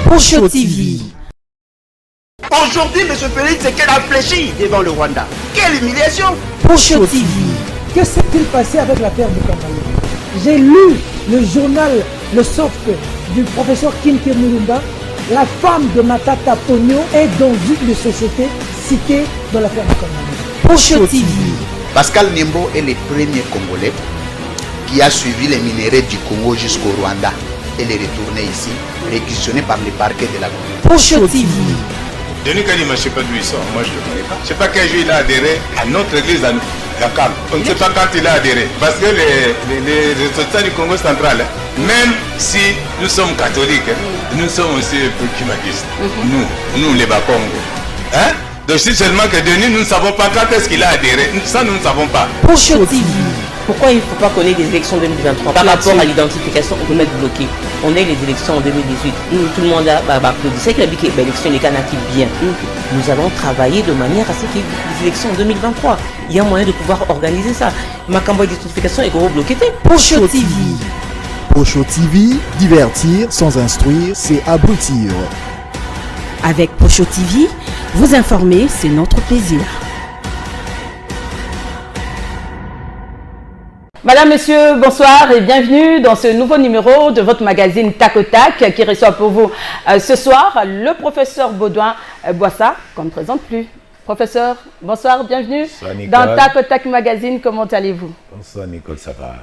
Pocho TV. Aujourd'hui, M. Félix Tshisekedi a fléchi devant le Rwanda. Quelle humiliation! Pocho TV. Que s'est-il passé avec l'affaire de Kamala? J'ai lu le journal, le soft du professeur Kinke Mulumba. La femme de Matata Pogno est dans une société citée dans l'affaire de Kamala. Pocho TV. Pascal Niembo est le premier Congolais qui a suivi les minéraux du Congo jusqu'au Rwanda et les retourné ici, réquisitionné par les parquets de la Congo. Pocho TV. Denis Kadima, je ne sais pas d'où il sort, moi je ne le connais pas. Je ne sais pas quel jour il a adhéré à notre église à Dakar. On ne sait pas quand il a adhéré. Parce que les ressortissants du Congo central, même si nous sommes catholiques, nous sommes aussi procumagistes. Nous les Bakongo. Hein? Donc si seulement que Denis, nous ne savons pas quand est-ce qu'il a adhéré. Ça, nous ne savons pas. Pocho TV. Pourquoi il ne faut pas qu'on ait des élections 2023? Par rapport à l'identification, on peut mettre bloqué. On a les élections en 2018. Tout le monde a applaudi. C'est que l'élection des Kanaki bien. Nous allons travailler de manière à ce qu'il y ait des élections en 2023. Il y a moyen de pouvoir organiser ça. Ma campagne d'identification est gros bloquée. Pocho TV. Pocho TV, divertir sans instruire, c'est abrutir. Avec Pocho TV, vous informer, c'est notre plaisir. Madame, Monsieur, bonsoir et bienvenue dans ce nouveau numéro de votre magazine Tac au Tac qui reçoit pour vous ce soir le professeur Baudouin Boissa, qu'on ne présente plus. Professeur, bonsoir, bienvenue dans Tac au Tac magazine. Comment allez-vous? Bonsoir Nicole, ça va.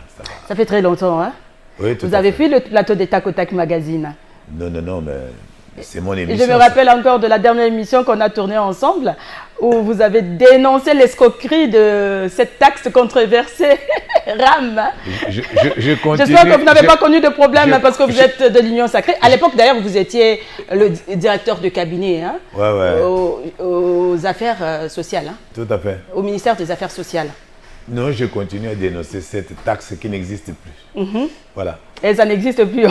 Ça fait très longtemps, hein? Oui, tout Vous avez fait le plateau des Tac au Tac magazine? Non, mais c'est mon émission. Je me rappelle encore de la dernière émission qu'on a tournée ensemble où vous avez dénoncé l'escroquerie de cette taxe controversée RAM. Je continue. J'espère que vous n'avez pas connu de problème parce que vous êtes de l'Union Sacrée. À l'époque, d'ailleurs, vous étiez le directeur de cabinet hein, aux affaires sociales. Hein, tout à fait. Au ministère des Affaires sociales. Non, je continue à dénoncer cette taxe qui n'existe plus. Voilà. Et ça n'existe plus.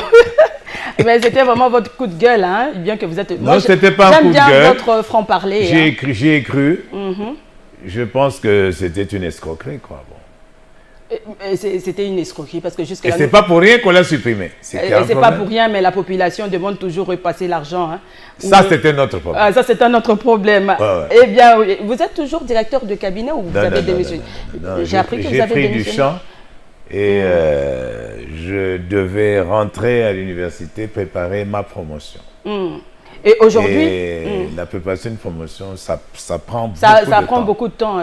Mais c'était vraiment votre coup de gueule, hein, bien que vous êtes... Non, c'était pas un coup de gueule. J'aime bien votre franc-parler. J'y ai cru. Je pense que c'était une escroquerie, quoi. Bon. C'était une escroquerie parce que jusqu'à... Et c'est pas pour rien qu'on l'a supprimé. C'est pas pour rien, mais la population demande toujours repasser l'argent. Hein, ça, c'était notre problème. Ça, c'est un autre problème. Eh bien, vous êtes toujours directeur de cabinet ou vous avez démissionné? J'ai appris que vous avez démissionné. J'ai pris du champ. Et je devais rentrer à l'université, préparer ma promotion. Et aujourd'hui la préparation d'une promotion, ça prend beaucoup de temps. Ça prend beaucoup de temps.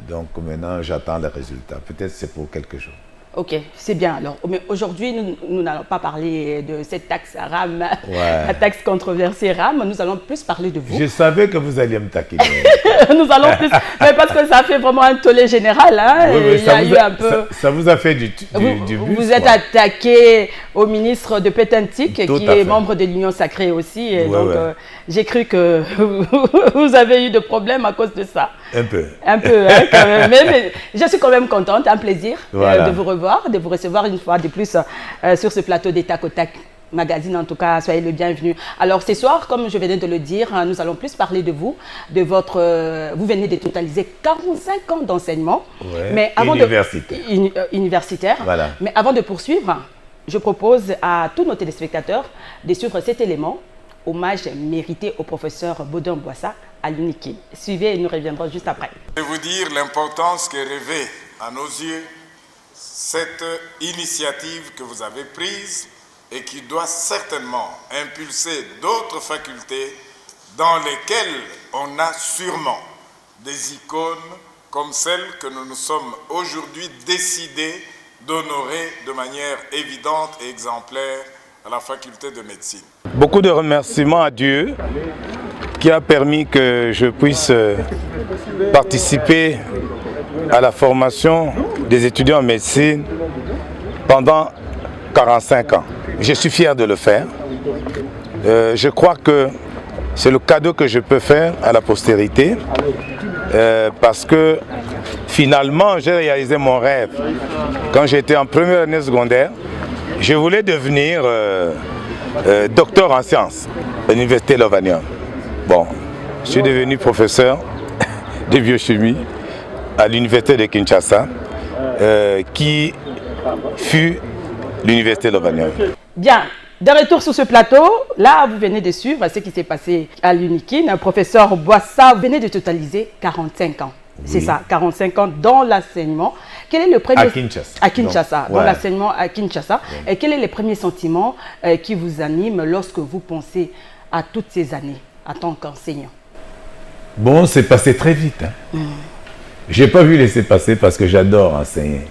Donc maintenant, j'attends les résultats. Peut-être c'est pour quelques jours. Ok, c'est bien alors. Mais aujourd'hui, nous n'allons pas parler de cette taxe RAM, la taxe controversée RAM. Nous allons plus parler de vous. Je savais que vous alliez me taquiner. Nous allons plus, mais parce que ça fait vraiment un tollé général. Hein, ça vous a fait du but. Vous êtes attaqué au ministre de Pétantique, qui est membre de l'Union Sacrée aussi. Et donc, j'ai cru que vous avez eu des problèmes à cause de ça. Un peu. Un peu, hein, quand même. Mais je suis quand même contente, un plaisir de vous revoir, de vous recevoir une fois de plus sur ce plateau des Tac au Tac magazine. En tout cas, soyez le bienvenu. Alors, ce soir, comme je venais de le dire, nous allons plus parler de vous, de votre... vous venez de totaliser 45 ans d'enseignement. Mais avant universitaire. Voilà. Mais avant de poursuivre, je propose à tous nos téléspectateurs de suivre cet élément. Hommage mérité au professeur Baudouin Boissa à l'UNIKI. Suivez et nous reviendrons juste après. Je vais vous dire l'importance que revêt à nos yeux cette initiative que vous avez prise et qui doit certainement impulser d'autres facultés dans lesquelles on a sûrement des icônes comme celle que nous nous sommes aujourd'hui décidés d'honorer de manière évidente et exemplaire à la faculté de médecine. Beaucoup de remerciements à Dieu qui a permis que je puisse participer à la formation des étudiants en médecine pendant 45 ans. Je suis fier de le faire. Je crois que c'est le cadeau que je peux faire à la postérité parce que finalement j'ai réalisé mon rêve. Quand j'étais en première année secondaire, je voulais devenir docteur en sciences à l'université Lovanium. Bon, je suis devenu professeur de biochimie à l'université de Kinshasa, qui fut l'université Lovanium. Bien, De retour sur ce plateau, là, vous venez de suivre ce qui s'est passé à l'UNIKIN. Professeur Boissa, vous venez de totaliser 45 ans. Oui. C'est ça, 45 ans dans l'enseignement. Quel est le premier... À Kinshasa. Dans l'enseignement à Kinshasa. Ouais. Et quels sont les premiers sentiments qui vous animent lorsque vous pensez à toutes ces années en tant qu'enseignant? Bon, c'est passé très vite. Hein. Je n'ai pas vu laisser passer parce que j'adore enseigner.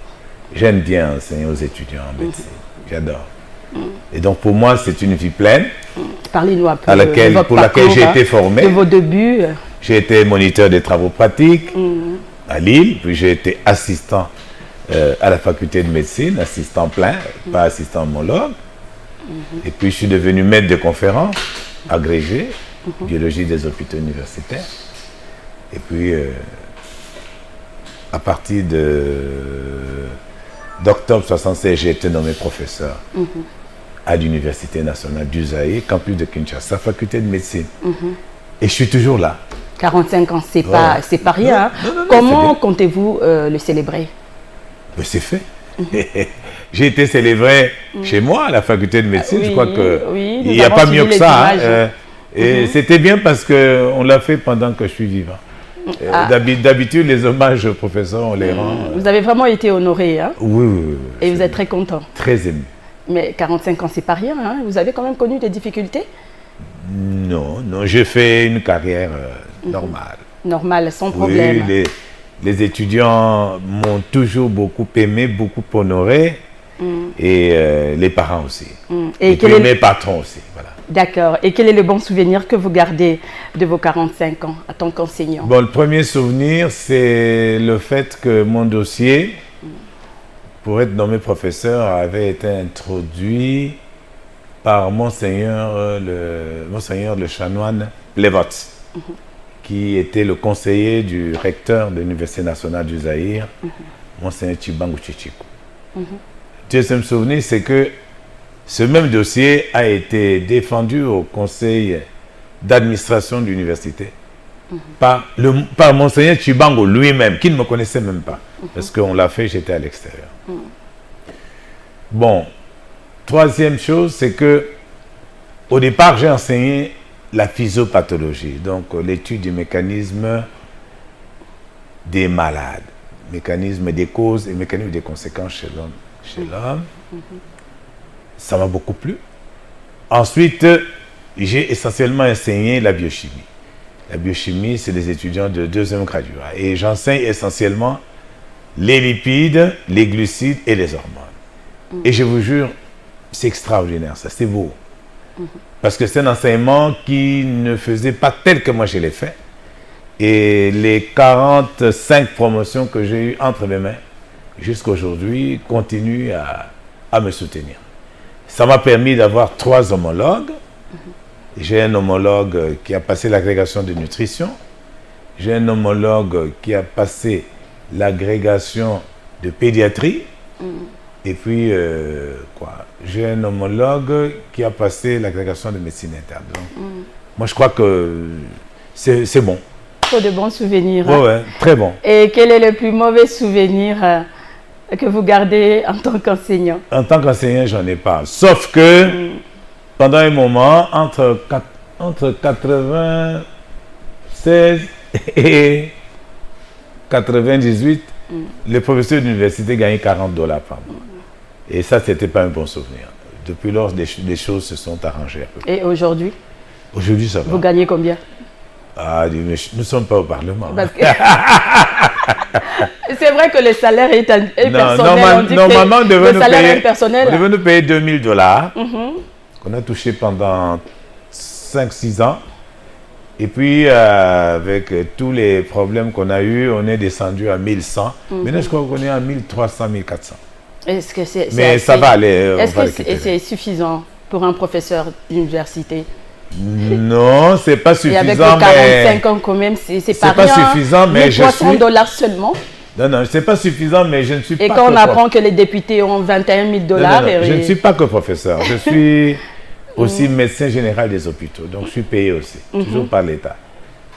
J'aime bien enseigner aux étudiants en médecine. J'adore. Et donc pour moi, c'est une vie pleine. Parlez-nous un peu pour laquelle j'ai été formé. De vos débuts. J'ai été moniteur des travaux pratiques à Lille, puis j'ai été assistant à la faculté de médecine, assistant plein, pas assistant homologue. Et puis je suis devenu maître de conférence, agrégé, biologie des hôpitaux universitaires. Et puis à partir d'octobre 1976, j'ai été nommé professeur à l'Université nationale du Zaïre, campus de Kinshasa, faculté de médecine. Et je suis toujours là. 45 ans, c'est pas rien. Non, comment comptez-vous le célébrer? C'est fait. J'ai été célébré chez moi à la faculté de médecine. Je crois qu'il n'y a pas mieux que ça. Et c'était bien parce qu'on l'a fait pendant que je suis vivant. D'habitude, les hommages aux professeurs, on les rend. Vous avez vraiment été honoré. Hein? Oui. Et vous êtes très content. Très ému. Mais 45 ans, c'est pas rien. Hein? Vous avez quand même connu des difficultés? Non, j'ai fait une carrière normale. Normale, sans problème. Oui, les étudiants m'ont toujours beaucoup aimé, beaucoup honoré. Et les parents aussi. Et puis mes patrons aussi. Voilà. D'accord. Et quel est le bon souvenir que vous gardez de vos 45 ans en tant qu'enseignant? Bon, le premier souvenir, c'est le fait que mon dossier, pour être nommé professeur, avait été introduit par Monseigneur le chanoine Plevot, qui était le conseiller du recteur de l'Université nationale du Zaïre, Monseigneur Chibangu Chichiku. Deuxième souvenir, c'est que ce même dossier a été défendu au conseil d'administration de l'université par Monseigneur Chibangu lui-même, qui ne me connaissait même pas, parce qu'on l'a fait, j'étais à l'extérieur. Bon, troisième chose, c'est que au départ, j'ai enseigné la physiopathologie, donc l'étude du mécanisme des malades, mécanisme des causes et mécanisme des conséquences chez l'homme. Ça m'a beaucoup plu. Ensuite, j'ai essentiellement enseigné la biochimie. La biochimie, c'est les étudiants de deuxième graduat. Et j'enseigne essentiellement les lipides, les glucides et les hormones. Et je vous jure, c'est extraordinaire, ça, c'est beau. Parce que c'est un enseignement qui ne faisait pas tel que moi je l'ai fait. Et les 45 promotions que j'ai eues entre mes mains, jusqu'à aujourd'hui, continuent à me soutenir. Ça m'a permis d'avoir 3 homologues. J'ai un homologue qui a passé l'agrégation de nutrition. J'ai un homologue qui a passé l'agrégation de pédiatrie. Et puis, j'ai un homologue qui a passé l'agrégation de médecine interne. Donc, moi, je crois que c'est bon. Trop de bons souvenirs. Oui, très bon. Et quel est le plus mauvais souvenir que vous gardez en tant qu'enseignant? En tant qu'enseignant, j'en ai pas. Sauf que, pendant un moment, entre 96 et 98, les professeurs d'université gagnaient $40 par mois. Et ça, c'était pas un bon souvenir. Depuis lors, les choses se sont arrangées un peu. Et aujourd'hui? Aujourd'hui, ça va. Vous gagnez combien? Ah, mais nous ne sommes pas au Parlement. C'est vrai que le salaire est personnel. Normalement, on devait nous payer $2000 qu'on a touché pendant 5-6 ans. Et puis, avec tous les problèmes qu'on a eus, on est descendu à 1100. Maintenant, je crois qu'on est à 1300, 1400. Est-ce que mais ça va aller. Est-ce que c'est suffisant pour un professeur d'université? Non, c'est pas suffisant. Et avec les 45 ans quand même, c'est pas rien. C'est pas suffisant, mais je suis... $300 seulement. Non, c'est pas suffisant, mais je ne suis pas... Et quand on apprend que les députés ont $21 000... Je ne suis pas que professeur. Je suis aussi médecin général des hôpitaux. Donc, je suis payé aussi, toujours par l'État.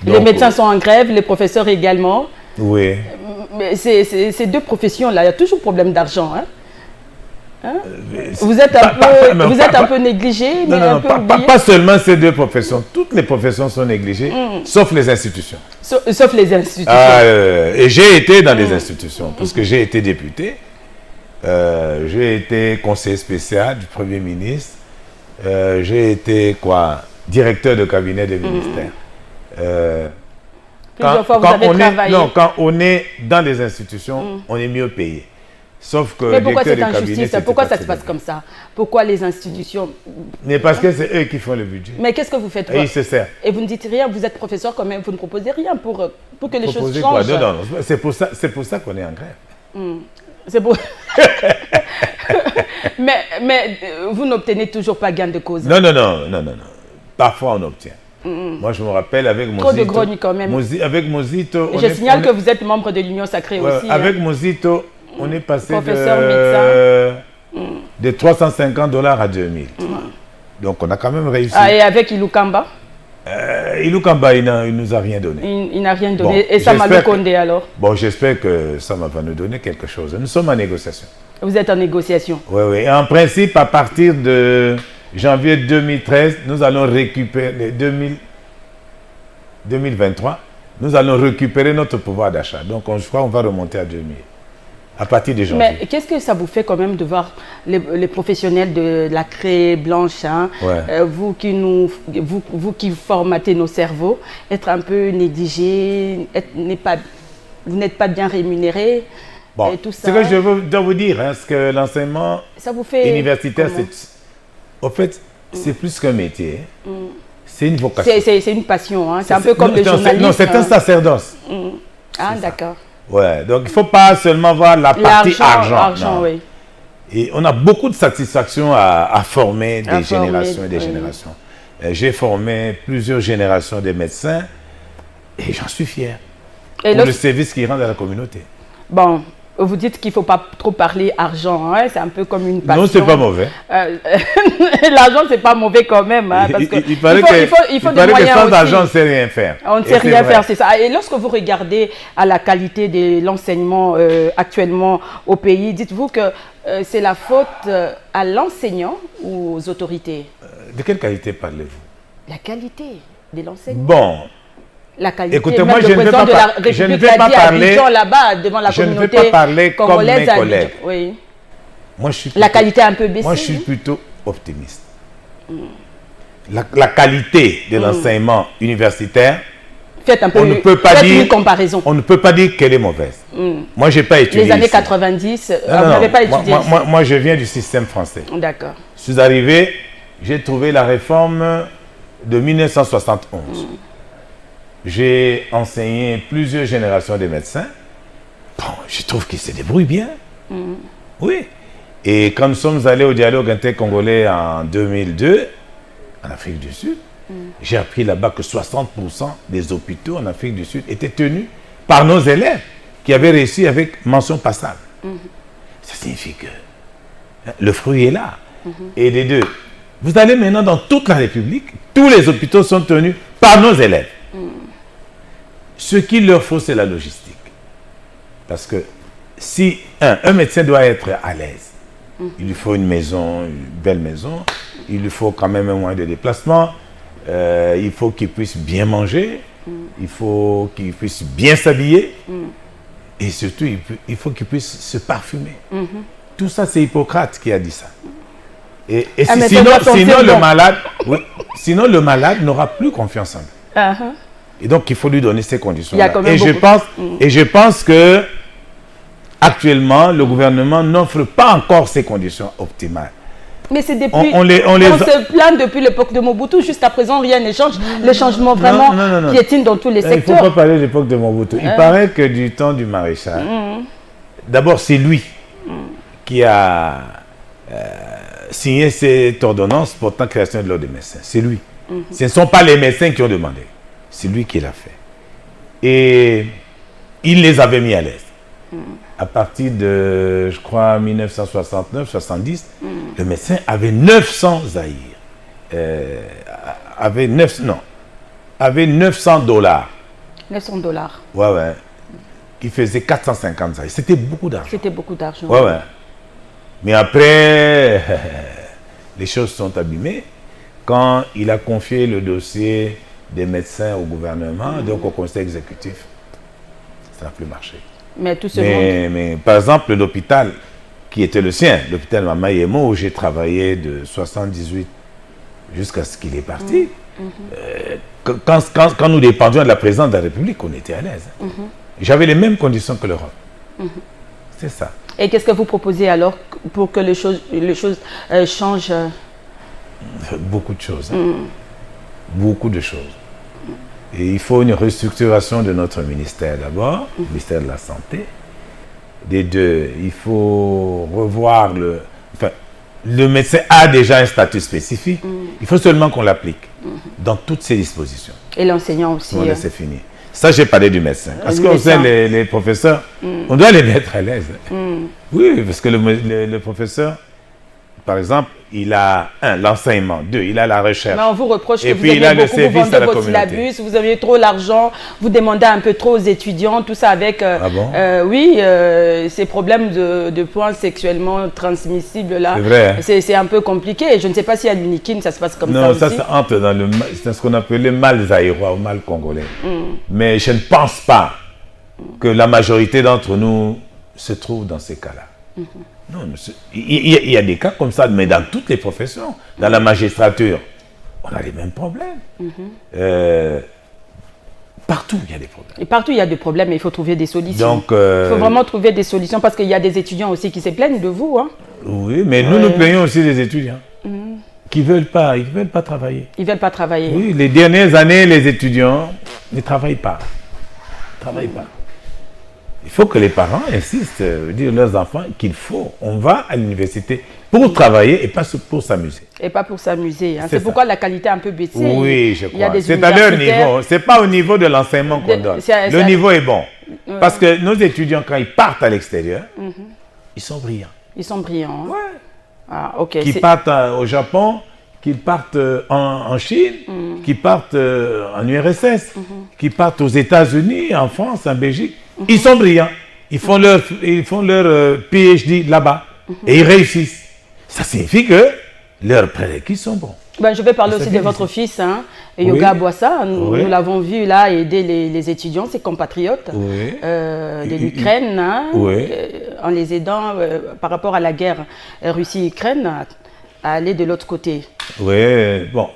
Les médecins sont en grève, les professeurs également. Oui. Mais ces deux professions-là, il y a toujours problème d'argent. Hein? Vous êtes un peu négligé, mais un peu oublié. Pas seulement ces deux professions. Toutes les professions sont négligées, sauf les institutions. Sauf les institutions. Et j'ai été dans les institutions, parce que j'ai été député, j'ai été conseiller spécial du Premier ministre, j'ai été directeur de cabinet des ministères. Plusieurs fois, vous avez travaillé. Quand on est dans les institutions, on est mieux payé. Sauf que mais pourquoi cette injustice? Pourquoi ça se passe comme ça? Pourquoi les institutions? Mais parce que c'est eux qui font le budget. Mais qu'est-ce que vous faites? Et ils se servent. Et vous ne dites rien, vous êtes professeur quand même, vous ne proposez rien pour que les choses changent. Quoi? Non, c'est pour ça qu'on est en grève. C'est pour... mais vous n'obtenez toujours pas gain de cause. Non. Parfois on obtient. Moi je me rappelle avec Mozito. Trop de grogne quand même. Avec Mozito. Je signale que vous êtes membre de l'Union Sacrée aussi. Avec Mozito, on est passé de 350 $ à 2000. Donc on a quand même réussi. Et avec Ilukamba? Ilukamba, il ne nous a rien donné. Il n'a rien donné. Bon, et Samalou Kondé alors? Bon, j'espère que Sama va nous donner quelque chose. Nous sommes en négociation. Vous êtes en négociation? Oui. Et en principe, à partir de janvier 2013, nous allons récupérer 2023, nous allons récupérer notre pouvoir d'achat. Donc je crois qu'on va remonter à 2000. À partir de janvier. Mais qu'est-ce que ça vous fait quand même de voir les professionnels de la craie blanche, vous qui formatez nos cerveaux, être un peu négligés, vous n'êtes pas bien rémunérés, et tout ça. Ce que je dois vous dire, c'est que l'enseignement universitaire, en fait, c'est plus qu'un métier. C'est une vocation. C'est une passion, c'est un peu comme le journalisme. Non, c'est un sacerdoce. D'accord. Ouais, donc il ne faut pas seulement voir la partie argent. Oui. Et on a beaucoup de satisfaction à former des générations et des générations. J'ai formé plusieurs générations de médecins et j'en suis fier. Pour le service qu'ils rendent à la communauté. Bon, vous dites qu'il ne faut pas trop parler argent, c'est un peu comme une passion. Non, c'est pas mauvais. L'argent, c'est pas mauvais quand même. Parce que il paraît que sans argent, on ne sait rien faire. On ne sait rien faire, c'est ça. Et lorsque vous regardez à la qualité de l'enseignement actuellement au pays, dites-vous que c'est la faute à l'enseignant ou aux autorités? De quelle qualité parlez-vous? La qualité de l'enseignement. Bon. La qualité. Écoutez, moi, je ne vais pas parler là-bas devant la communauté comme mes collègues. Oui. Moi, je suis la qualité a un peu baissé. Moi, je suis plutôt optimiste. La qualité de l'enseignement universitaire, on ne peut pas dire une comparaison. On ne peut pas dire qu'elle est mauvaise. Moi, je n'ai pas étudié. Les années 90, vous n'avez pas étudié. Moi, je viens du système français. D'accord. Je suis arrivé, j'ai trouvé la réforme de 1971. J'ai enseigné plusieurs générations de médecins. Bon, je trouve qu'ils se débrouillent bien. Oui. Et quand nous sommes allés au dialogue intercongolais en 2002, en Afrique du Sud, j'ai appris là-bas que 60% des hôpitaux en Afrique du Sud étaient tenus par nos élèves qui avaient réussi avec mention passable. Ça signifie que le fruit est là. Et les deux, vous allez maintenant dans toute la République, tous les hôpitaux sont tenus par nos élèves. Ce qu'il leur faut, c'est la logistique. Parce que si un médecin doit être à l'aise, il lui faut une maison, une belle maison, il lui faut quand même un moyen de déplacement, il faut qu'il puisse bien manger, il faut qu'il puisse bien s'habiller, et surtout, il faut qu'il puisse se parfumer. Tout ça, c'est Hippocrate qui a dit ça. Et sinon, le malade n'aura plus confiance en lui. Et donc, il faut lui donner ces conditions-là. Et je pense que actuellement, le gouvernement n'offre pas encore ces conditions optimales. Mais c'est depuis... On se plaint depuis l'époque de Mobutu. Jusqu'à présent, rien ne change. Le changement vraiment piétine dans tous les secteurs. Il ne faut pas parler de l'époque de Mobutu. Il paraît que du temps du maréchal, d'abord, c'est lui qui a signé cette ordonnance portant création de l'ordre des médecins. C'est lui. Ce ne sont pas les médecins qui ont demandé. C'est lui qui l'a fait. Et il les avait mis à l'aise. À partir de, je crois, 1969-70, le médecin avait 900 zaïrs. Avait 900 $. 900 $. Ouais. Qui faisait 450 zaïrs. C'était beaucoup d'argent. C'était beaucoup d'argent. Ouais. Mais après, les choses sont abîmées. Quand il a confié le dossier des médecins au gouvernement, donc au conseil exécutif, ça n'a plus marché. Mais tout ce monde... Mais par exemple, l'hôpital qui était le sien, l'hôpital Mama Yemo, où j'ai travaillé de 78 jusqu'à ce qu'il est parti, quand nous dépendions de la présidence de la République, on était à l'aise. J'avais les mêmes conditions que l'Europe. C'est ça. Et qu'est-ce que vous proposez alors pour que les choses changent? Beaucoup de choses. Beaucoup de choses. Et il faut une restructuration de notre ministère d'abord, le ministère de la Santé. Des deux, il faut revoir le... Enfin, le médecin a déjà un statut spécifique. Il faut seulement qu'on l'applique dans toutes ses dispositions. Et l'enseignant aussi. Voilà, c'est fini. Ça, j'ai parlé du médecin. Parce qu'on sait, les professeurs, on doit les mettre à l'aise. Oui, parce que le professeur, par exemple, il a l'enseignement, il a la recherche. Mais on vous reproche que et vous puis, aviez le service vous vendez à la votre communauté. syllabus, vous aviez trop l'argent, vous demandez un peu trop aux étudiants, tout ça avec ces problèmes de points sexuellement transmissibles là. C'est vrai. C'est un peu compliqué. Je ne sais pas si à l'UNIKIN ça se passe comme ça. Non, aussi. ça entre dans c'est ce qu'on appelle le mal zaïrois ou mal congolais. Mais je ne pense pas que la majorité d'entre nous se trouve dans ces cas-là. Non, il y a des cas comme ça, mais dans toutes les professions, dans la magistrature, on a les mêmes problèmes. Partout, il y a des problèmes. Et partout, il y a des problèmes, mais il faut trouver des solutions. Donc, il faut vraiment trouver des solutions parce qu'il y a des étudiants aussi qui se plaignent de vous. Hein. Oui, mais nous plaignons aussi des étudiants qui ne veulent pas travailler. Ils ne veulent pas travailler. Oui, les dernières années, les étudiants ne travaillent pas. Il faut que les parents insistent, dire à leurs enfants on va à l'université pour travailler et pas pour s'amuser. Et pas pour s'amuser. Hein. C'est pourquoi la qualité a un peu baissé. Oui, je crois. C'est à leur niveau. Ce n'est pas au niveau de l'enseignement qu'on donne. Le niveau est bon. Parce que nos étudiants, quand ils partent à l'extérieur, ils sont brillants. Ils sont brillants. Ouais. Ah, ok. Qu'ils partent au Japon, qu'ils partent en Chine, qu'ils partent en URSS, qu'ils partent aux États-Unis, en France, en Belgique. Ils sont brillants. Ils font leur PhD là-bas. Et ils réussissent. Ça signifie que leurs prérequis sont bons. Je vais parler aussi de votre fils, Yoga Boissa. Nous l'avons vu là aider les étudiants, ses compatriotes de l'Ukraine, en les aidant par rapport à la guerre Russie-Ukraine à aller de l'autre côté. Oui, bon.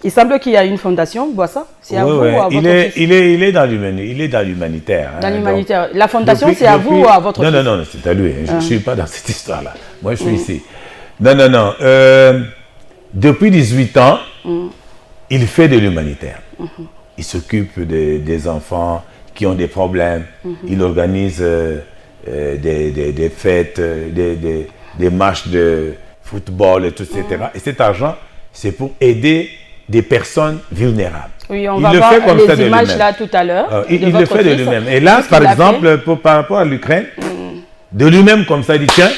Il semble qu'il y a une fondation, Boissa. C'est à vous ou à votre fils? Il est dans l'humanitaire. Dans l'humanitaire. La fondation, c'est à vous ou à votre fils? Non, c'est à lui. Je ne suis pas dans cette histoire-là. Moi, je suis ici. Non. Depuis 18 ans, il fait de l'humanitaire. Il s'occupe des enfants qui ont des problèmes. Il organise des fêtes, des matchs de football, et tout, etc. Et cet argent, c'est pour aider des personnes vulnérables. Oui, on va voir les images là tout à l'heure. Il le fait de lui-même. Et là, par exemple, par rapport à l'Ukraine, de lui-même comme ça, il dit tiens,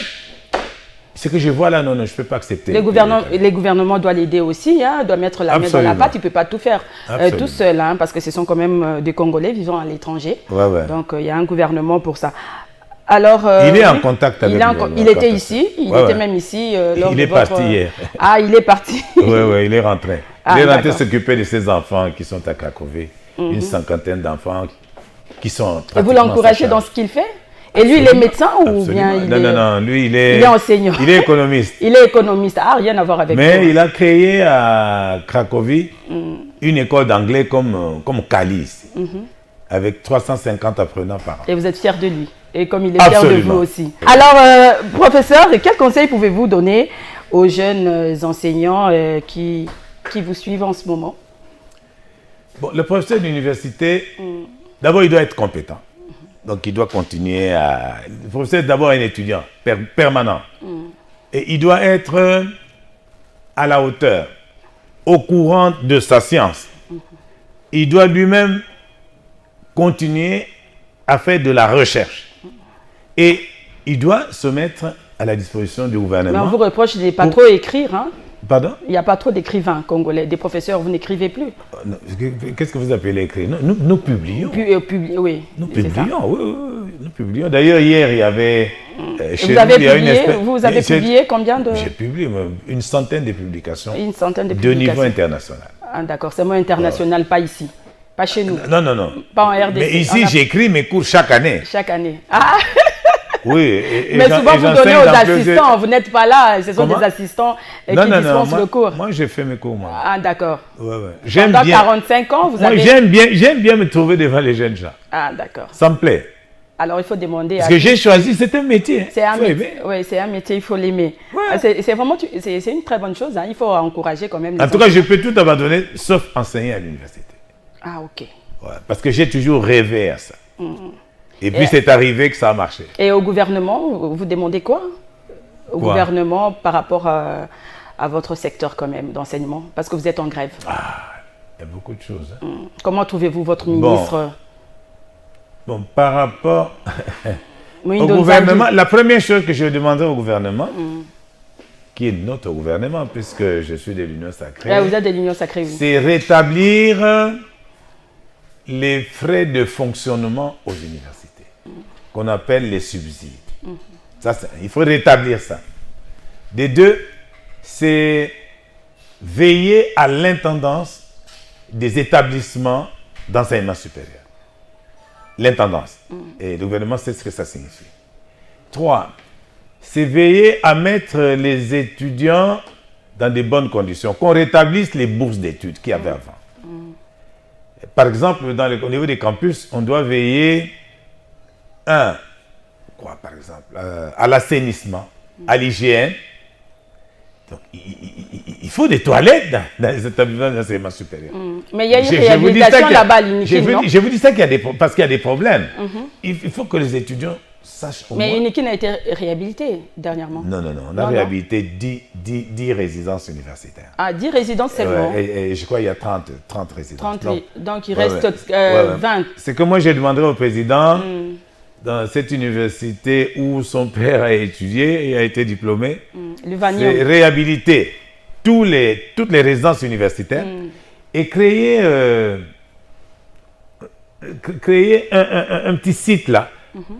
ce que je vois là, non, je ne peux pas accepter. Les gouvernements doivent l'aider aussi, doivent mettre la main dans la pâte. Il ne peut pas tout faire tout seul, parce que ce sont quand même des Congolais vivant à l'étranger. Donc, il y a un gouvernement pour ça. Alors, il est en contact avec nous. Il était ici, il était même ici. Il est parti hier. Ah, il est parti. Oui, il est rentré. Il est rentré s'occuper de ses enfants qui sont à Cracovie. Une cinquantaine d'enfants qui sont. Et vous l'encouragez dans ce qu'il fait? Et lui, il est médecin ou bien il est... Non, lui, il est enseignant. Il est économiste. Il est économiste. Ah, rien à voir avec Mais il a créé à Cracovie une école d'anglais comme Cali, avec 350 apprenants par an. Et vous êtes fier de lui. Et comme il est fier de vous aussi. Alors, professeur, quel conseil pouvez-vous donner aux jeunes enseignants qui vous suivent en ce moment? Bon, le professeur d'université, d'abord, il doit être compétent. Donc, il doit continuer à... Le professeur est d'abord un étudiant permanent. Et il doit être à la hauteur, au courant de sa science. Il doit lui-même continuer à faire de la recherche. Et il doit se mettre à la disposition du gouvernement. Mais on vous reproche de ne pas trop écrire, Pardon? Il n'y a pas trop d'écrivains congolais, des professeurs, vous n'écrivez plus. Qu'est-ce que vous appelez écrire? Nous publions. Oui. Nous publions, oui, nous publions. D'ailleurs, hier, il y avait... Vous avez publié combien de... J'ai publié une centaine de publications. Une centaine de publications. De niveau international. Ah, d'accord, c'est moins international, pas ici. Pas chez nous. Non. Pas en RDC. Mais ici, j'écris mes cours chaque année. Chaque année. Ah. Oui. Mais souvent, vous donnez aux assistants. Vous n'êtes pas là. Ce sont des assistants qui dispensent le cours. Moi, j'ai fait mes cours, moi. Ah, d'accord. Ouais. J'aime bien. Pendant 45 ans, vous avez... Moi, j'aime bien me trouver devant les jeunes gens. Ah, d'accord. Ça me plaît. Alors, il faut demander... Parce que j'ai choisi, c'est un métier. C'est un métier. Oui, c'est un métier, il faut l'aimer. Ouais. C'est vraiment... C'est une très bonne chose. Hein. Il faut encourager quand même les En tout cas, je peux tout abandonner, sauf enseigner à l'université. Ah, ok. Ouais, parce que j'ai toujours rêvé à ça. Et puis c'est arrivé que ça a marché. Et au gouvernement, vous demandez quoi? Gouvernement par rapport à votre secteur quand même d'enseignement? Parce que vous êtes en grève. Ah, il y a beaucoup de choses. Hein. Comment trouvez-vous votre ministre? Bon, par rapport au gouvernement, la première chose que je demandais au gouvernement, qui est notre gouvernement, puisque je suis de l'Union Sacrée. Ouais, vous êtes de l'Union Sacrée, oui. C'est rétablir les frais de fonctionnement aux universités, qu'on appelle les subsides. Ça, il faut rétablir ça. Des deux, c'est veiller à l'intendance des établissements d'enseignement supérieur. L'intendance. Et le gouvernement sait ce que ça signifie. 3, c'est veiller à mettre les étudiants dans de bonnes conditions, qu'on rétablisse les bourses d'études qu'il y avait avant. Par exemple, au niveau des campus, on doit veiller à l'assainissement, à l'hygiène. Donc, il faut des toilettes dans les établissements d'enseignement supérieur. Mais il y a une réhabilitation là-bas à l'UNIKIN, non? Je vous dis ça parce qu'il y a des problèmes. Il faut que les étudiants sachent au moins... Mais l'UNIKIN a été réhabilité dernièrement. Non. On a réhabilité 10 résidences universitaires. Ah, 10 résidences seulement. Et je crois qu'il y a 30 résidences. Donc il reste 20. C'est que moi j'ai demandé au président... Dans cette université où son père a étudié et a été diplômé, c'est réhabiliter toutes les résidences universitaires et créer un petit site là,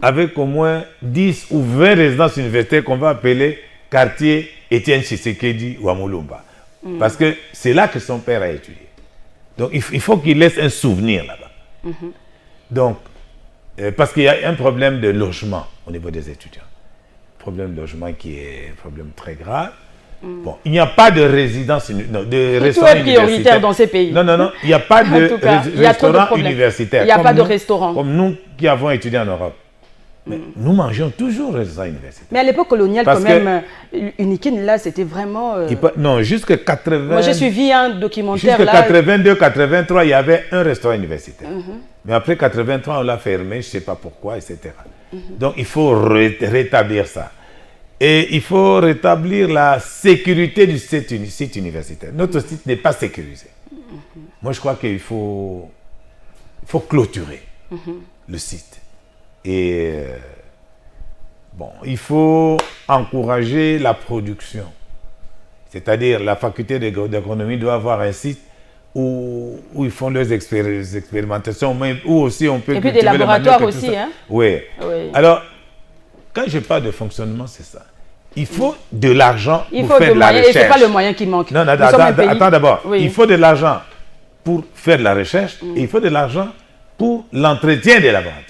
avec au moins 10 ou 20 résidences universitaires qu'on va appeler quartier Étienne Tshisekedi ou Amolumba. Parce que c'est là que son père a étudié. Donc il faut qu'il laisse un souvenir là-bas. Donc, parce qu'il y a un problème de logement au niveau des étudiants. Problème de logement qui est un problème très grave. Bon, il n'y a pas de résidence, de restaurant universitaire. Tout est prioritaire dans ces pays. Non, il n'y a pas de restaurant universitaire. Il n'y a pas de restaurant. Comme nous qui avons étudié en Europe. Mais nous mangeons toujours restaurant universitaire. Mais à l'époque coloniale, quand même, UNIKIN, là, c'était vraiment... Non, jusqu'à 80... Moi, j'ai suivi un documentaire jusqu'à 82, 83, il y avait un restaurant universitaire. Mais après 83, on l'a fermé, je ne sais pas pourquoi, etc. Donc, il faut rétablir ça. Et il faut rétablir la sécurité du site universitaire. Notre site n'est pas sécurisé. Moi, je crois qu'il faut clôturer le site. Et il faut encourager la production. C'est-à-dire, la faculté d'agronomie doit avoir un site où ils font leurs expérimentations, où aussi on peut... Et puis des laboratoires aussi, hein? Oui. Alors, quand je parle de fonctionnement, c'est ça. Il faut de l'argent pour faire de la recherche. Et ce n'est pas le moyen qui manque. Non, attends d'abord. Oui. Il faut de l'argent pour faire de la recherche et il faut de l'argent pour l'entretien des laboratoires.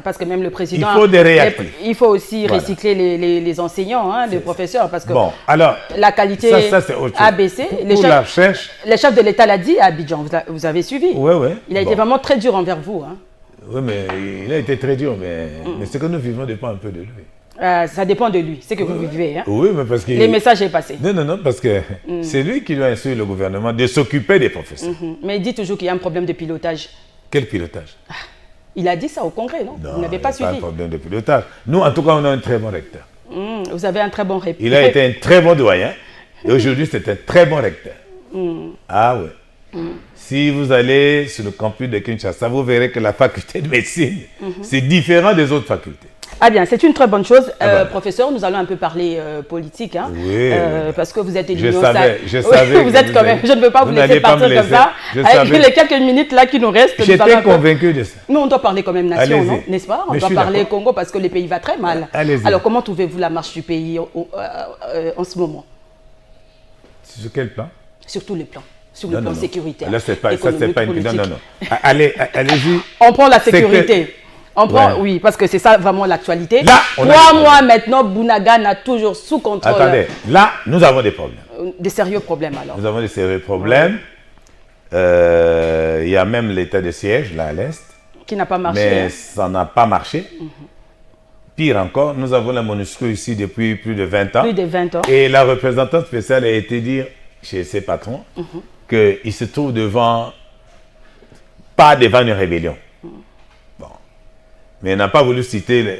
Parce que même le président... Il faut des réactifs. Il faut aussi recycler les enseignants, les professeurs, parce que alors, la qualité a baissé. Les chefs de l'État l'a dit à Abidjan, vous avez suivi. Oui. Il a été vraiment très dur envers vous. Oui, mais il a été très dur, mais ce que nous vivons dépend un peu de lui. Ça dépend de lui, c'est que vous vivez. Oui, mais parce que... Les messages sont passés. Non, parce que c'est lui qui doit instruire le gouvernement de s'occuper des professeurs. Mais il dit toujours qu'il y a un problème de pilotage. Quel pilotage? Il a dit ça au Congrès, non? Vous n'avez pas suivi. Pas un problème de pilotage. Nous, en tout cas, on a un très bon recteur. Vous avez un très bon recteur. Il a été un très bon doyen. Et aujourd'hui, c'est un très bon recteur. Ah oui. Si vous allez sur le campus de Kinshasa, vous verrez que la faculté de médecine, c'est différent des autres facultés. Ah bien, c'est une très bonne chose. Professeur, nous allons un peu parler politique. Hein, oui. Parce que vous êtes je savais vous êtes quand même. Je ne veux pas vous laisser partir comme ça. Avec les quelques minutes là qui nous restent. J'étais convaincu de ça. Nous, on doit parler quand même nation, non? N'est-ce pas? On doit parler Congo parce que le pays va très mal. Alors, comment trouvez-vous la marche du pays en ce moment? Sur quel plan? Sur tous les plans. Sur le plan sécuritaire. Là, c'est pas une... Non. Allez-y. On prend la sécurité. On prend, oui, parce que c'est ça vraiment l'actualité. 3 mois maintenant, Bounagan a toujours sous contrôle. Attendez, là, nous avons des problèmes. Des sérieux problèmes alors. Nous avons des sérieux problèmes. Il y a même l'état de siège, là, à l'Est. Qui n'a pas marché. Mais ça n'a pas marché. Pire encore, nous avons la MONUSCO ici depuis plus de 20 ans. Plus de 20 ans. Et la représentante spéciale a été dire chez ses patrons qu'il se trouve pas devant une rébellion. Bon. Mais il n'a pas voulu citer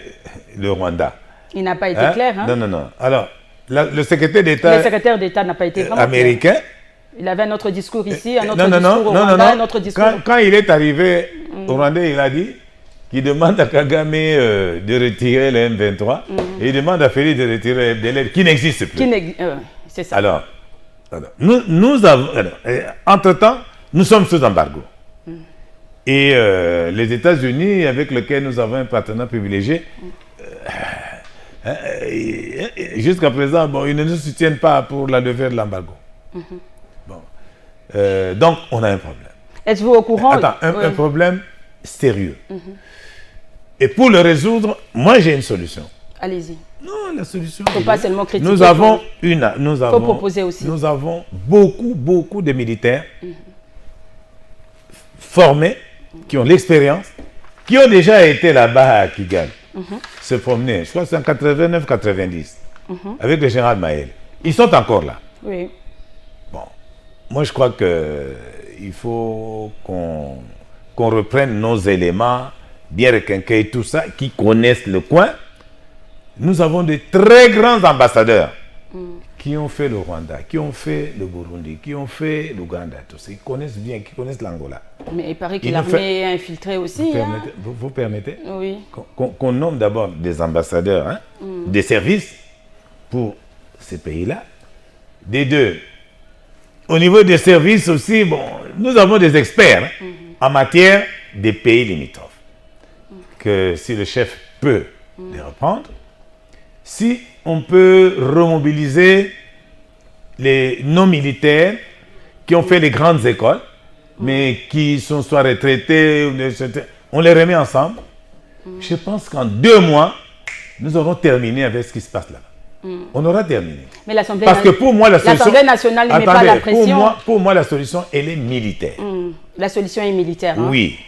le Rwanda. Il n'a pas été clair. Hein? Non. Alors, le secrétaire d'État... Le secrétaire d'État n'a pas été vraiment américain. Clair. Il avait un autre discours ici, un autre discours au Rwanda, un autre discours... Quand il est arrivé au Rwanda, il a dit qu'il demande à Kagame de retirer le M23 et il demande à Félix de retirer le FDLR qui n'existe plus. C'est ça. Alors nous avons... entre-temps, nous sommes sous embargo. Et les États-Unis, avec lesquels nous avons un partenaire privilégié, jusqu'à présent, bon, ils ne nous soutiennent pas pour la levée de l'embargo. Donc, on a un problème. Êtes-vous au courant? Attends, un problème sérieux. Et pour le résoudre, moi j'ai une solution. Allez-y. Non, la solution... Il ne faut pas seulement critiquer. Nous avons faut proposer aussi. Nous avons beaucoup de militaires formés, qui ont l'expérience, qui ont déjà été là-bas à Kigali, se promener, je crois que c'est en 89-90, avec le général Maël. Ils sont encore là. Oui. Bon, moi je crois qu'il faut qu'on reprenne nos éléments, bien requinqués, tout ça, qui connaissent le coin. Nous avons de très grands ambassadeurs qui ont fait le Rwanda, qui ont fait le Burundi, qui ont fait l'Ouganda, tout ça. Ils connaissent bien, qui connaissent l'Angola. Mais il paraît que l'armée est infiltrée aussi. Vous permettez oui. Qu'on nomme d'abord des ambassadeurs, des services pour ces pays-là. Des deux. Au niveau des services aussi, bon, nous avons des experts en matière des pays limitrophes. Que si le chef peut les reprendre, si on peut remobiliser les non-militaires qui ont fait les grandes écoles, mais qui sont soit retraités, on les remet ensemble. Je pense qu'en 2 mois, nous aurons terminé avec ce qui se passe là-bas. On aura terminé. Mais l'Assemblée nationale ne met pas la pression. Pour moi, la solution, elle est militaire. La solution est militaire. Hein? Oui.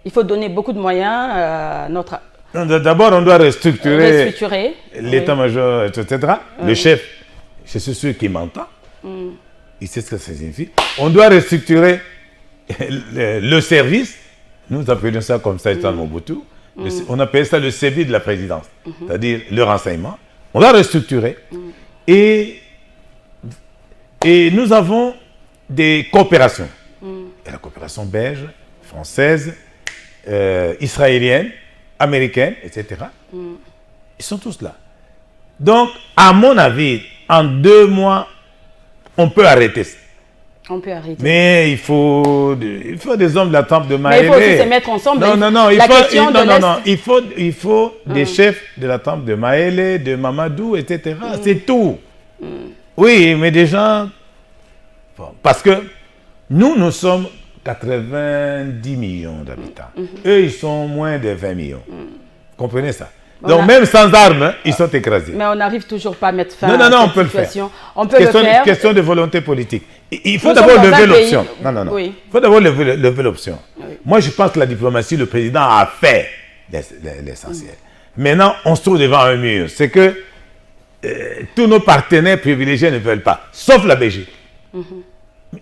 Il faut donner beaucoup de moyens à notre... D'abord, on doit restructurer l'état-major, etc. Le chef, c'est celui qui m'entend. Il sait ce que ça signifie. On doit restructurer le service. Nous appelons ça comme ça, étant Mobutu. On appelle ça le service de la présidence, c'est-à-dire le renseignement. On doit restructurer. Et nous avons des coopérations. Et la coopération belge, française, israélienne, américaine, etc. Ils sont tous là. Donc, à mon avis, en 2 mois, on peut arrêter ça. On peut arrêter. Mais il faut des hommes de la temple de Maëlé. Mais il faut aussi se mettre ensemble. Il faut des chefs de la temple de Maëlé, de Mamadou, etc. C'est tout. Oui, mais des gens... Bon, parce que nous sommes 90 millions d'habitants. Eux, ils sont moins de 20 millions. Comprenez ça? Donc, même sans armes, ils sont écrasés. Mais on n'arrive toujours pas à mettre fin à cette on peut situation. On peut le faire. Question de volonté politique. Il faut d'abord lever l'option. Il faut d'abord lever l'option. Moi, je pense que la diplomatie, le président a fait l'essentiel. Maintenant, on se trouve devant un mur. C'est que tous nos partenaires privilégiés ne veulent pas, sauf la Belgique.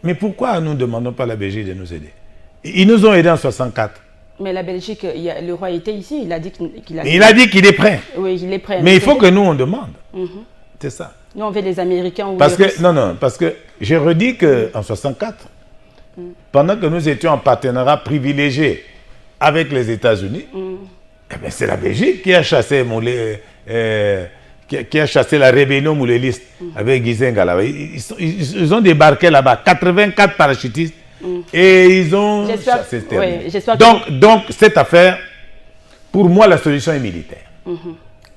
Mais pourquoi nous ne demandons pas à la Belgique de nous aider? Ils nous ont aidés en 1964. Mais la Belgique, le roi était ici, il a dit qu'il est prêt. Oui, il est prêt. Mais il faut que nous, on demande. C'est ça. Nous, on veut les Américains ou parce que j'ai redit qu'en 1964, pendant que nous étions en partenariat privilégié avec les États-Unis, ben, c'est la Belgique qui a chassé qui a chassé la rébellion mouléliste avec Gizenga là-bas. Ils ont débarqué là-bas, 84 parachutistes, et ils ont chassé ce terrain. Donc, cette affaire, pour moi, la solution est militaire.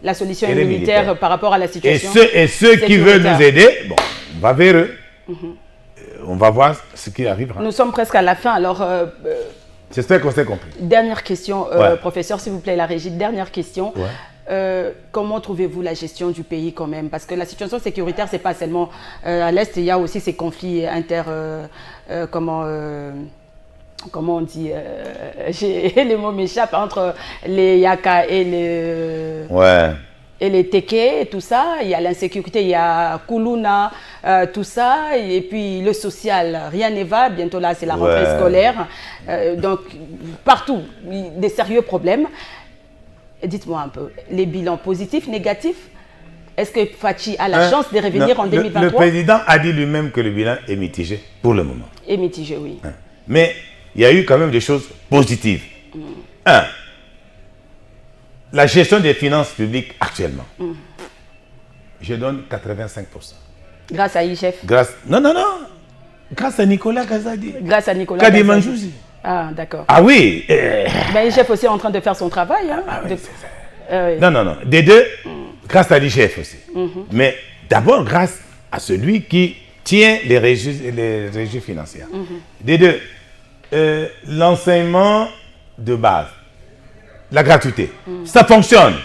La solution est militaire par rapport à la situation. Et ceux qui veulent nous aider, bon, on va vers eux. On va voir ce qui arrivera. Nous sommes presque à la fin, alors... J'espère qu'on s'est compris. Dernière question, professeur, s'il vous plaît, la régie. Dernière question. Comment trouvez-vous la gestion du pays quand même? Parce que la situation sécuritaire, ce n'est pas seulement à l'Est, il y a aussi ces conflits comment on dit, les mots m'échappent, entre les Yaka et les... Et les Teke, tout ça, il y a l'insécurité, il y a Koulouna, tout ça, et puis le social, rien ne va, bientôt là c'est la rentrée scolaire, donc partout, des sérieux problèmes. Dites-moi un peu, les bilans positifs, négatifs, est-ce que Fachi a la chance de revenir en 2023? Le président a dit lui-même que le bilan est mitigé pour le moment. Est mitigé, oui. Mais il y a eu quand même des choses positives. La gestion des finances publiques actuellement, je donne 85%. Grâce à IGF. Non. Grâce à Nicolas Kazadi. Grâce à Nicolas Kadi Manjouzi. Ah, d'accord. Ah oui. Mais IGF aussi est en train de faire son travail. Hein, Non. Des deux, grâce à l'IGF aussi. Mais d'abord grâce à celui qui tient les régies financières. Des deux, l'enseignement de base. La gratuité. Ça fonctionne.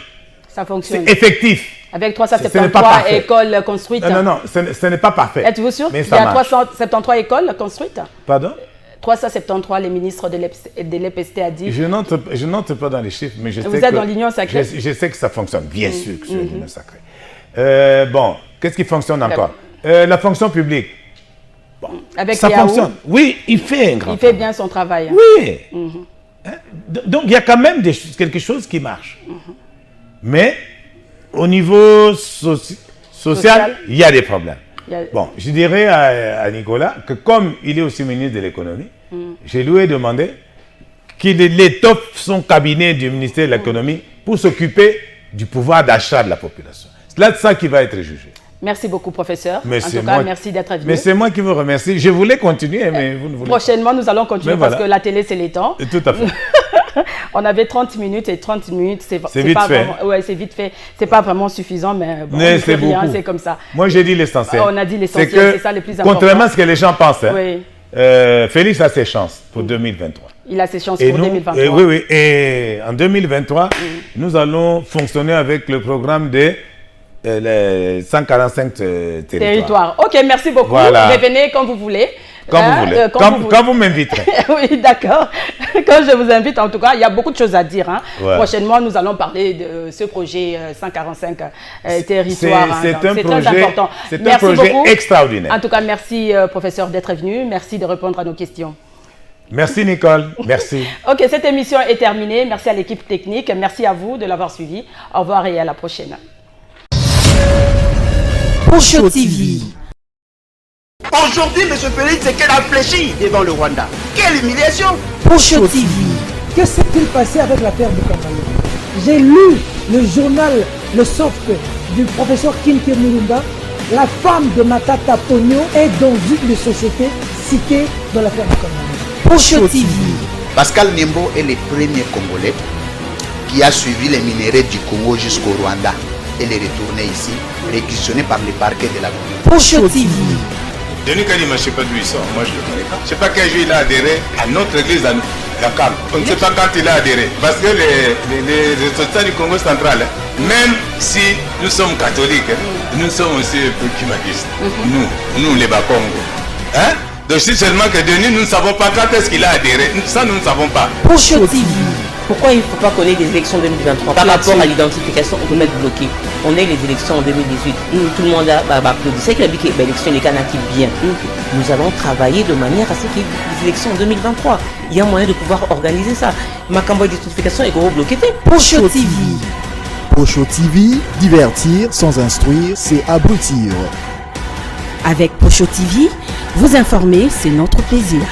Ça fonctionne. C'est effectif. Avec 373 écoles construites. Non, ce n'est pas parfait. Êtes-vous sûr? Il y a 373 écoles construites. Pardon? 373, les ministres de l'EPST a dit. Je n'entre pas dans les chiffres, mais je sais que... Vous êtes dans l'Union sacrée? Je sais que ça fonctionne, bien sûr que c'est l'Union sacrée. Bon, qu'est-ce qui fonctionne encore? La fonction publique. Bon, avec ça fonctionne. Oui, il fait un grand travail. Il fait bien son travail. Oui. Donc, il y a quand même quelque chose qui marche. Mais, au niveau social, il y a des problèmes. Bon, je dirais à Nicolas que comme il est aussi ministre de l'économie, je lui ai demandé qu'il étoffe son cabinet du ministère de l'économie pour s'occuper du pouvoir d'achat de la population. C'est là de ça qui va être jugé. Merci beaucoup, professeur. En tout cas, merci d'être venu. Mais c'est moi qui vous remercie. Je voulais continuer, mais vous ne voulez pas. Prochainement, nous allons continuer parce que la télé, c'est les temps. Tout à fait. On avait 30 minutes et 30 minutes, c'est vite pas fait. Ouais, c'est vite fait. C'est pas vraiment suffisant, mais bon, c'est beaucoup. C'est comme ça. Moi, j'ai dit l'essentiel. On a dit l'essentiel, c'est ça le plus important. Contrairement à ce que les gens pensent, Félix a ses chances pour 2023. Il a ses chances pour 2023. Oui. Et en 2023, nous allons fonctionner avec le programme des 145 territoires. Ok, merci beaucoup. Voilà. Revenez quand vous voulez. Quand vous voulez. Quand vous m'inviterez. Oui, d'accord. Quand je vous invite, en tout cas, il y a beaucoup de choses à dire. Prochainement, nous allons parler de ce projet 145 territoires. C'est très important. C'est un projet extraordinaire. En tout cas, merci, professeur, d'être venu. Merci de répondre à nos questions. Merci, Nicole. Merci. Ok, cette émission est terminée. Merci à l'équipe technique. Merci à vous de l'avoir suivi. Au revoir et à la prochaine. Osho TV. Aujourd'hui, M. Félix Tshisekedi a fléchi devant le Rwanda. Quelle humiliation! Osho TV. Que s'est-il passé avec l'affaire du Kamalo? J'ai lu le journal, le soft du professeur Kinke Mulumba. La femme de Matata Pogno est dans une des sociétés citées dans l'affaire du Kamalo. Osho TV. Pascal Niembo est le premier Congolais qui a suivi les minéraux du Congo jusqu'au Rwanda et les retourner ici, réquisitionnés par les parquets de la ville. Osho TV. Denis Kadima, je ne sais pas d'où il sort, moi je ne le connais pas. Je ne sais pas quel jour il a adhéré à notre église à nous, la CAM. On ne sait pas quand il a adhéré. Parce que les ressortissants du Congo central, même si nous sommes catholiques, nous sommes aussi primagistes. Nous les Bakongo. Donc si seulement que Denis, nous ne savons pas quand est-ce qu'il a adhéré. Ça, nous ne savons pas. Osho TV. Pourquoi il ne faut pas qu'on ait des élections 2023? Par rapport à l'identification, on peut mettre bloqué. On a eu les élections en 2018. Tout le monde a applaudi. C'est que l'élection des Canadiens bien. Nous allons travailler de manière à ce qu'il y ait des élections en 2023. Il y a moyen de pouvoir organiser ça. Ma campagne d'identification est gros bloquée. Osho TV. Osho TV, divertir sans instruire, c'est abrutir. Avec Osho TV, vous informer, c'est notre plaisir.